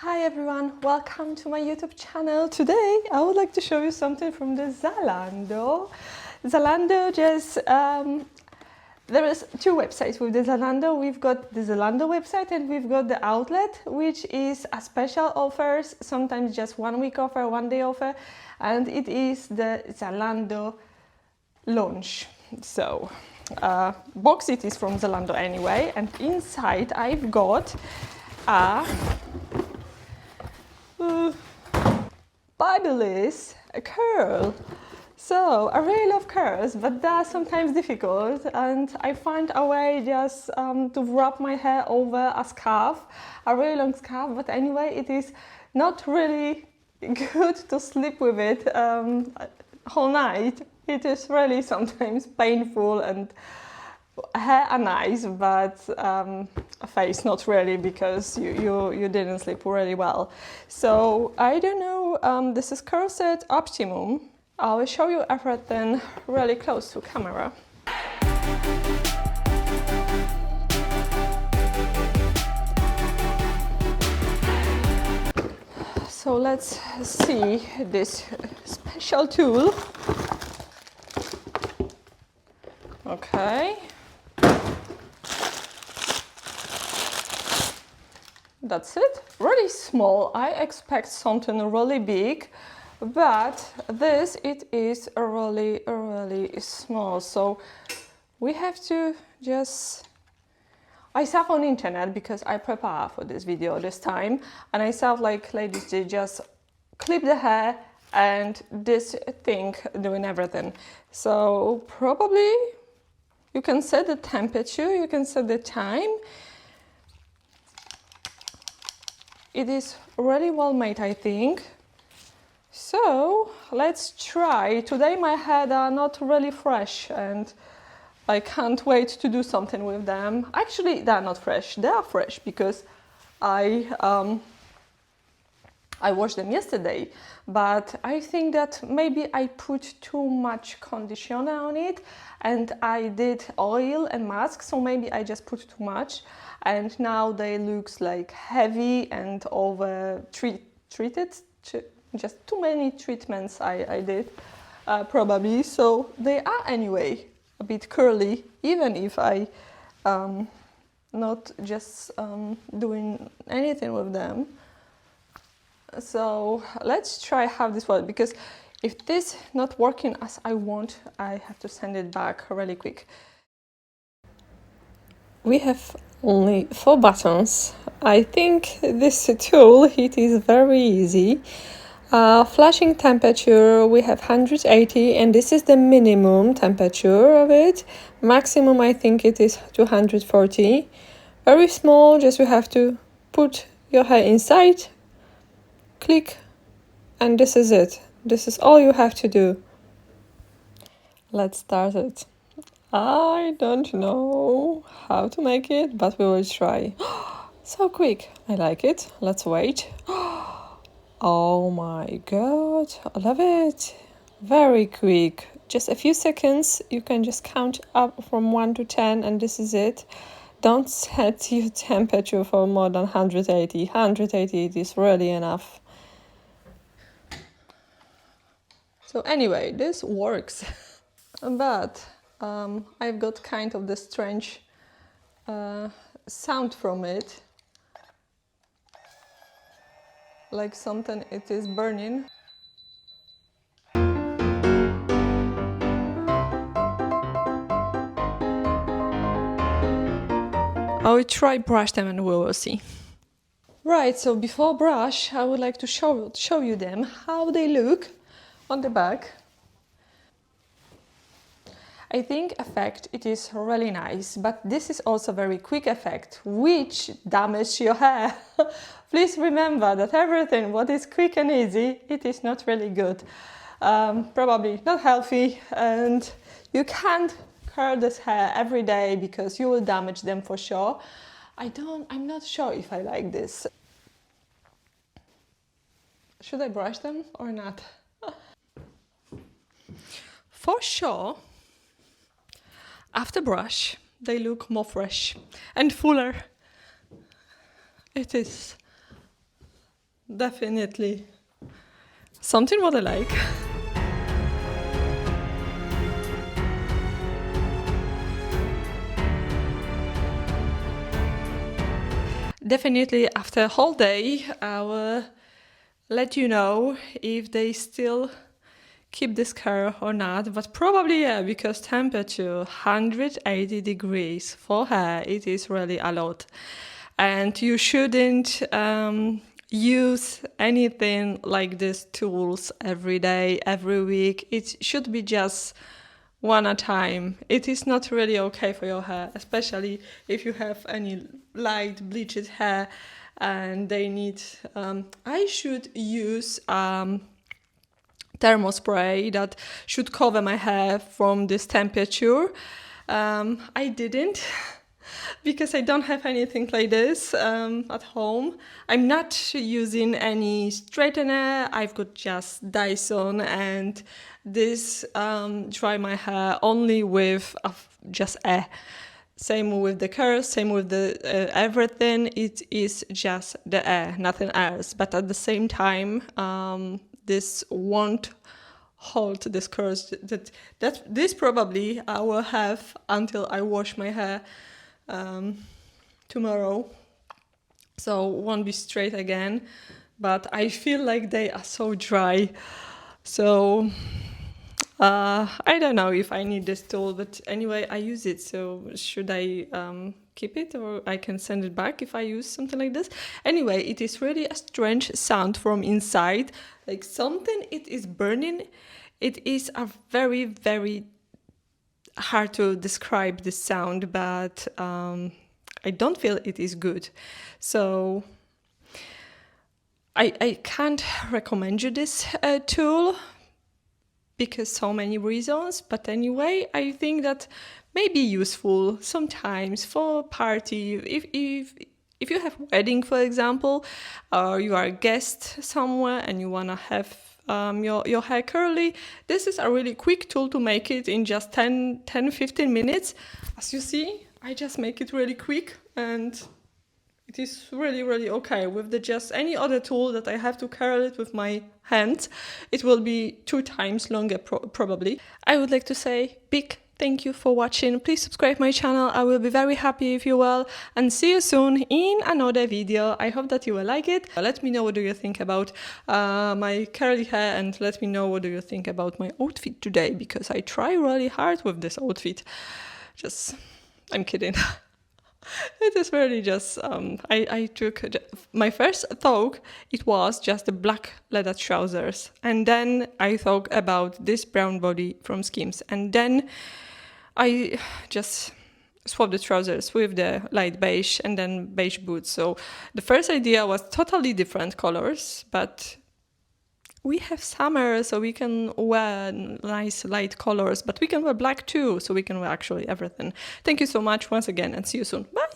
Hi everyone, welcome to my YouTube channel. Today I would like to show you something from the Zalando. There is two websites with the Zalando. We've got the Zalando website and we've got the outlet, which is a special offers, sometimes just 1 week offer, 1 day offer, and it is the Zalando launch. So box it is from Zalando anyway, and inside I've got a BaByliss curl. So I really love curls, but they're sometimes difficult, and I find a way just to wrap my hair over a scarf, a really long scarf. But anyway, it is not really good to sleep with it whole night. It is really sometimes painful, and hair are nice, but face not really, because you didn't sleep really well. So I don't know, this is Curl Secret Optimum. I will show you everything really close to camera. So let's see this special tool. Okay. That's it. Really small. I expect something really big, but this it is really small. So we have to just. I saw on internet because I prepare for this video this time, and I saw like ladies they just clip the hair and this thing doing everything. So probably you can set the temperature, you can set the time. It is really well made, I think. So let's try. Today my hair are not really fresh and I can't wait to do something with them. Actually, they're not fresh. They are fresh because I washed them yesterday, but I think that maybe I put too much conditioner on it and I did oil and mask, so maybe I just put too much, and now they looks like heavy and over treated. Just too many treatments I did probably, so they are anyway a bit curly, even if I not just doing anything with them. So let's try how this works, because if this not working as I want, I have to send it back really quick. We have only 4 buttons. I think this tool, it is very easy. Flashing temperature, we have 180, and this is the minimum temperature of it. Maximum, I think it is 240. Very small, just you have to put your hair inside, click, and this is it. This is all you have to do. Let's start it. I don't know how to make it, but we will try. So quick, I like it. Let's wait. Oh my god, I love it. Very quick. Just a few seconds. You can just count up from 1 to 10 and this is it. Don't set your temperature for more than 180. 180 is really enough. So anyway, this works. But I've got kind of the strange sound from it. Like something it is burning. I will try brush them and we will see. Right, so before brush, I would like to show you them, how they look on the back. I think effect it is really nice, but this is also very quick effect, which damage your hair. Please remember that everything what is quick and easy, it is not really good. Probably not healthy, and you can't curl this hair every day because you will damage them for sure. I'm not sure if I like this. Should I brush them or not? For sure, after brush, they look more fresh and fuller. It is definitely. Something what I like. Definitely after a whole day, I will let you know if they still keep this curl or not, but probably yeah, because temperature 180 degrees for hair, it is really a lot. And you shouldn't use anything like these tools every day, every week. It should be just one at a time. It is not really okay for your hair, especially if you have any light bleached hair and they need, I should use thermospray that should cover my hair from this temperature. I didn't because I don't have anything like this at home. I'm not using any straightener. I've got just Dyson, and this dry my hair only with just air. Same with the curls, same with the everything. It is just the air, nothing else. But at the same time, this won't hold this curls. That this probably I will have until I wash my hair tomorrow, so won't be straight again. But I feel like they are so dry, so I don't know if I need this tool, but anyway, I use it. So should I keep it, or I can send it back if I use something like this? Anyway, it is really a strange sound from inside, like something it is burning. It is a very, very hard to describe this sound, but I don't feel it is good. So I can't recommend you this tool because so many reasons, but anyway, I think that may be useful sometimes for party. If you have a wedding, for example, or you are a guest somewhere and you want to have your hair curly, this is a really quick tool to make it in just 10-15 minutes. As you see, I just make it really quick, and it is really, really okay. With the just any other tool that I have to curl it with my hands, it will be 2 times longer probably. I would like to say big thank you for watching. Please subscribe my channel. I will be very happy if you will, and see you soon in another video. I hope that you will like it. Let me know what do you think about my curly hair, and let me know what do you think about my outfit today, because I try really hard with this outfit. I'm kidding. It is really just, I took my first thought, it was just the black leather trousers, and then I thought about this brown body from Skims, and then I just swapped the trousers with the light beige and then beige boots. So the first idea was totally different colors, but we have summer, so we can wear nice light colors, but we can wear black too, so we can wear actually everything. Thank you so much once again, and see you soon. Bye!